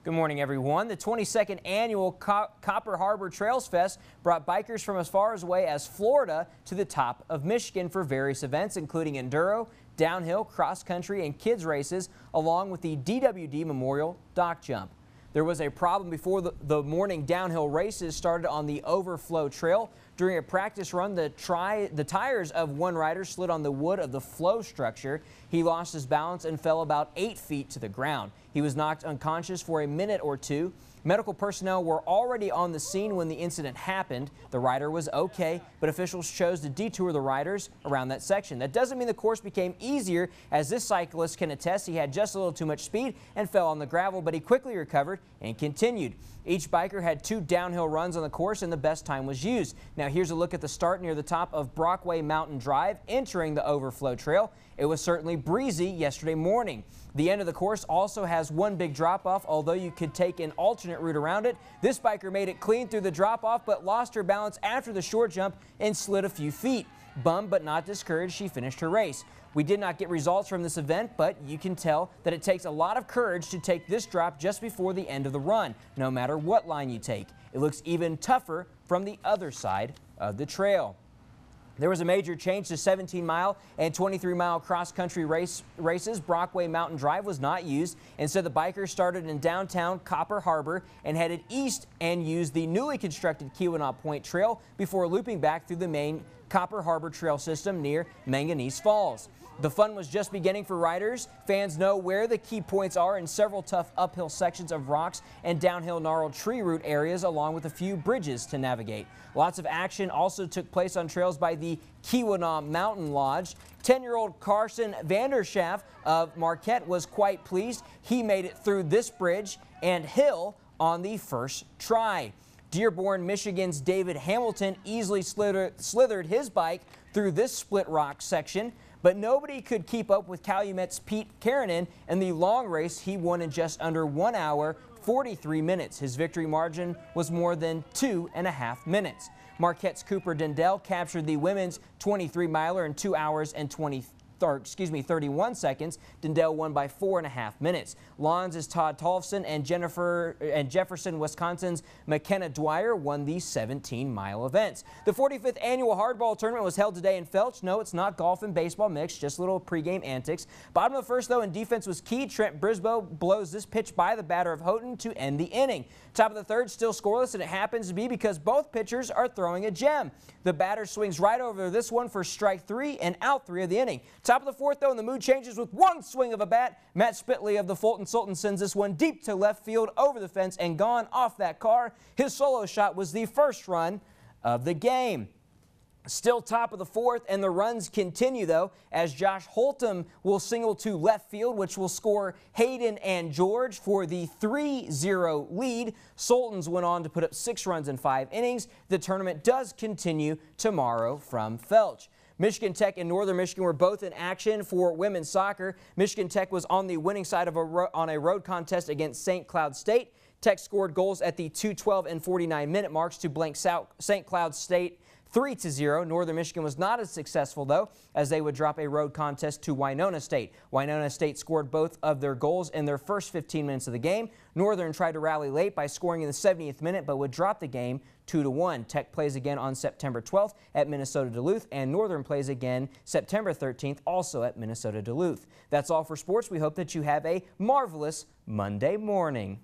Good morning, everyone. The 22nd annual Copper Harbor Trails Fest brought bikers from as far away as Florida to the top of Michigan for various events, including enduro, downhill, cross country, and kids races, along with the DWD Memorial Dock Jump. There was a problem before the morning downhill races started on the Overflow Trail. During a practice run, the tires of one rider slid on the wood of the flow structure. He lost his balance and fell about 8 feet to the ground. He was knocked unconscious for a minute or two. Medical personnel were already on the scene when the incident happened. The rider was okay, but officials chose to detour the riders around that section. That doesn't mean the course became easier, as this cyclist can attest he had just a little too much speed and fell on the gravel, but he quickly recovered and continued. Each biker had 2 downhill runs on the course and the best time was used. Now here's a look at the start near the top of Brockway Mountain Drive entering the Overflow Trail. It was certainly breezy yesterday morning. The end of the course also has one big drop-off, although you could take an alternate route around it. This biker made it clean through the drop-off but lost her balance after the short jump and slid a few feet. Bummed but not discouraged, she finished her race. We did not get results from this event, but you can tell that it takes a lot of courage to take this drop just before the end of the run, no matter what line you take. It looks even tougher from the other side of the trail. There was a major change to 17-mile and 23-mile cross-country races. Brockway Mountain Drive was not used. Instead, the bikers started in downtown Copper Harbor and headed east and used the newly constructed Keweenaw Point Trail before looping back through the main Copper Harbor Trail system near Manganese Falls. The fun was just beginning for riders. Fans know where the key points are in several tough uphill sections of rocks and downhill gnarled tree root areas, along with a few bridges to navigate. Lots of action also took place on trails by the Keweenaw Mountain Lodge. 10-year-old Carson Vanderschaff of Marquette was quite pleased. He made it through this bridge and hill on the first try. Dearborn, Michigan's David Hamilton easily slithered his bike through this split rock section, but nobody could keep up with Calumet's Pete Karanen in the long race. He won in just under 1 hour, 43 minutes. His victory margin was more than 2.5 minutes. Marquette's Cooper Dendell captured the women's 23-miler in 2 hours and 31 seconds. Dendell won by 4.5 minutes. Lawns' Todd Tolfson and Jefferson, Wisconsin's McKenna Dwyer won the 17-mile events. The 45th annual hardball tournament was held today in Felch. No, it's not golf and baseball mixed, just little pregame antics. Bottom of the first, though, and defense was key. Trent Brisboe blows this pitch by the batter of Houghton to end the inning. Top of the third, still scoreless, and it happens to be because both pitchers are throwing a gem. The batter swings right over this one for strike 3 and out 3 of the inning. Top of the fourth, though, and the mood changes with one swing of a bat. Matt Spitley of the Fulton Sultan sends this one deep to left field over the fence and gone off that car. His solo shot was the first run of the game. Still top of the fourth, and the runs continue, though, as Josh Holtum will single to left field, which will score Hayden and George for the 3-0 lead. Sultans went on to put up 6 runs in 5 innings. The tournament does continue tomorrow from Felch. Michigan Tech and Northern Michigan were both in action for women's soccer. Michigan Tech was on the winning side of on a road contest against St. Cloud State. Tech scored goals at the 2:12 and 49-minute marks to blank St. Cloud State 3-0. Northern Michigan was not as successful, though, as they would drop a road contest to Winona State. Winona State scored both of their goals in their first 15 minutes of the game. Northern tried to rally late by scoring in the 70th minute, but would drop the game 2-1. Tech plays again on September 12th at Minnesota Duluth, and Northern plays again September 13th, also at Minnesota Duluth. That's all for sports. We hope that you have a marvelous Monday morning.